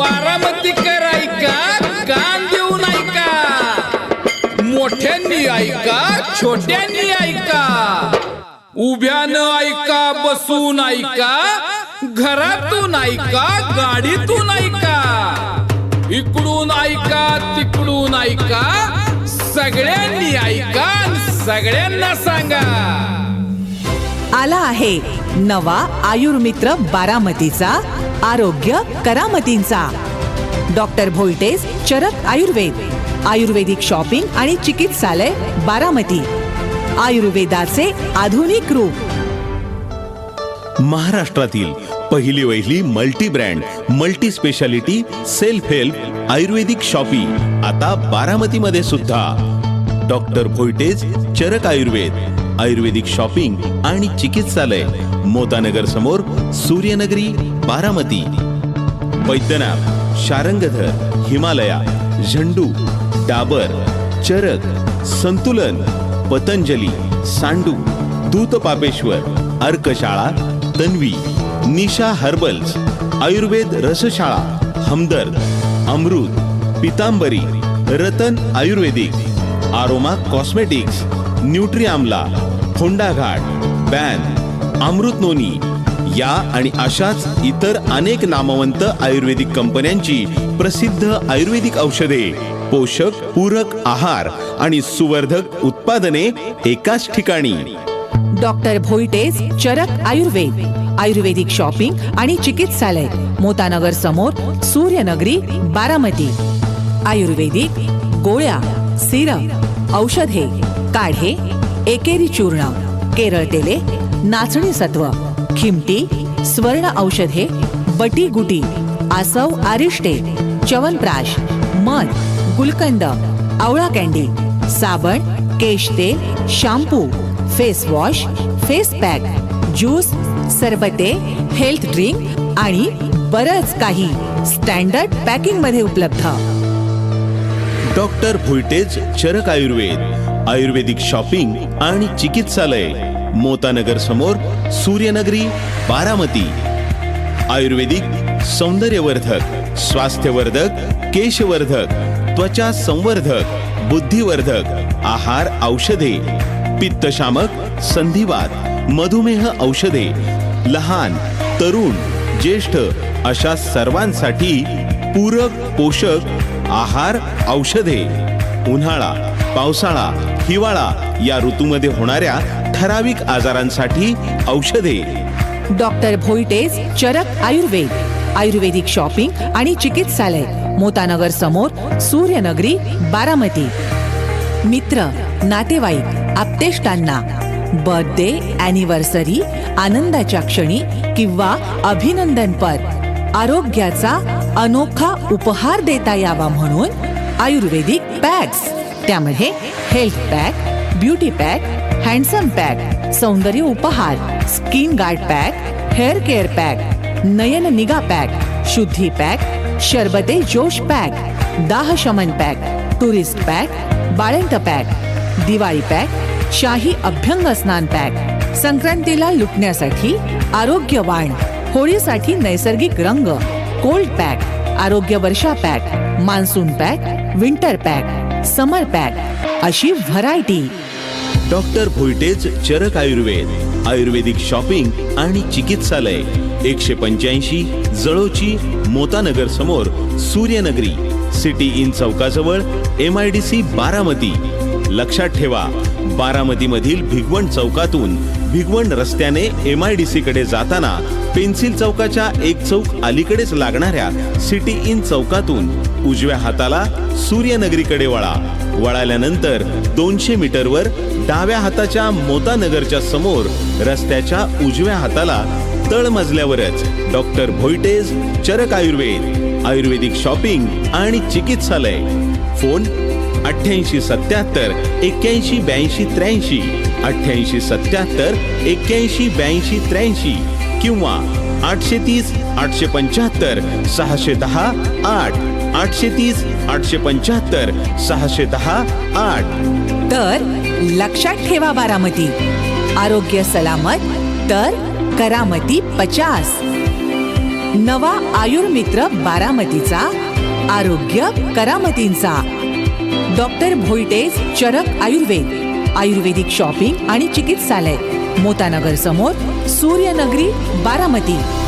बारामतीकर ऐका, कान देऊन ऐका, मोठ्यांनी ऐका, छोट्यांनी ऐका, उभ्यानं ऐका, बसून ऐका, घरातून ऐका, गाडीतून ऐका, इकडून ऐका, तिकडून ऐका, सगळ्यांनी ऐका, सगळ्यांना सांगा. आला आहे नवा आयुर्मित्र बारामतीचा आरोग्य करामतींचा. Doctor Bhoite's Charak Ayurved, ayurvedic shopping आणि चिकित्सालय बारामती, आयुर्वेदाचे आधुनिक रूप. महाराष्ट्रातील पहिली वहिली multi brand multi speciality self help ayurvedic shoppe आता बारामतीमध्ये सुद्धा. Doctor Bhoite's Charak Ayurved, ayurvedic shopping आणि चिकित्सालय, मोतानगर समोर, सूर्यनगरी, बारामती. वैद्यनाथ, शारंगधर, हिमालया, झंडू, डाबर, चरक, संतुलन, पतंजली, सांडू, दूतपापेश्वर, अर्कशाळा, तन्वी, निशा हर्बल्स, आयुर्वेद रसशाळा, हमदर्द, अमृत, पितांबरी, रतन आयुर्वेदिक, आरोमा कॉस्मेटिक्स, न्यूट्री आमला, होंडा घाट, बॅन, अमृत नोनी या आणि अशाच इतर अनेक नामवंत आयुर्वेदिक कंपन्यांची प्रसिद्ध आयुर्वेदिक औषधे, पोषक पूरक आहार आणि सुवर्धक उत्पादने एकाच ठिकाणी. Doctor Bhoite's Charak Ayurved, ayurvedic shopping आणि चिकित्सालय, मोतानगर समोर, सूर्यनगरी, बारामती. आयुर्वेदिक गोळ्या, सिरप, औषधे, काढे, एकेरी चूर्ण, केरळ तेले, नाचणी सत्व, खिमटी, स्वर्ण औषधे, बटी गुटी, आसव आरिष्टे, च्यवनप्राश, मध, गुलकंद, आवळा कँडी, साबण, केश तेल, shampoo, face wash, face pack, juice, सरबते, हेल्थ ड्रिंक आणि बरंच काही स्टँडर्ड पॅकिंग मध्ये उपलब्ध. Doctor Bhoite's Charak Ayurved, ayurvedic shopping आणि चिकित्सालय, मोतानगर समोर, सूर्यनगरी, बारामती. आयुर्वेदिक सौंदर्यवर्धक, स्वास्थ्यवर्धक, केशवर्धक, त्वचा संवर्धक, बुद्धिवर्धक आहार औषधे, पित्तशामक, संधिवात, मधुमेह औषधे, लहान, तरुण, ज्येष्ठ अशा सर्वांसाठी पूरक पोषक आहार औषधे, उन्हाळा, पावसाळा, हिवाळा या ऋतूमध्ये होणाऱ्या ठराविक आजारांसाठी औषधे. Doctor Bhoite's Charak Ayurved, ayurvedic shopping आणि चिकित्सालय, मोतानगर समोर, सूर्यनगरी, बारामती. मित्र, नातेवाईक, आप्तेष्टांना बर्थडे, अॅनिव्हर्सरी, आनंदाच्या क्षणी किंवा अभिनंदनपर आरोग्याचा अनोखा उपहार देता यावा म्हणून आयुर्वेदिक पॅक्स, त्यामध्ये health pack, beauty pack, handsome pack, सौंदर्य उपहार, skin guard pack, hair care pack, नयन निगा पॅक, शुद्धी पॅक, शरबते जोश पॅक, दाह शमन पॅक, टुरिस्ट पॅक, बाळंत पॅक, दिवाळी पॅक, शाही अभ्यंग स्नान पॅक, संक्रांतीला लुटण्यासाठी आरोग्यवाण, होळीसाठी नैसर्गिक रंग, कोल्ड पॅक, आरोग्य वर्षा pack, monsoon pack, winter pack, summer pack अशी variety. Doctor Bhoite's Charak Ayurved, ayurvedic shopping आणि चिकित्सालय, 185 जळोची, मोतानगर समोर, सूर्यनगरी, सिटी इन चौकाजवळ, MIDC, बारामती. लक्षात ठेवा, बारामती मधील भिगवण चौकातून भिगवण रस्त्याने MIDC कडे जाताना पेन्सिल चौकाच्या एक चौक अलीकडेच लागणाऱ्या सिटी इन चौकातून उजव्या हाताला सूर्यनगरीकडे वळा. वळाल्यानंतर 200 मीटरवर डाव्या हाताच्या मोतानगरच्या समोर रस्त्याच्या उजव्या हाताला तळमजल्यावरच doctor Bhoite's Charak Ayurved, ayurvedic shopping आणि चिकित्सालय. फोन 8877 81 82 83, 8877 81 82 83 किंवा 830 875 610 8, 830 875 610 8. तर लक्षात ठेवा बारामती, आरोग्य सलामत तर करामती 50. नवा आयुर्मित्र बारामतीचा, आरोग्य करामतींचा. Doctor Bhoite's Charak Ayurved, ayurvedic shopping आणि चिकित्सालय, मोतानगर समोर, सूर्यनगरी, बारामती.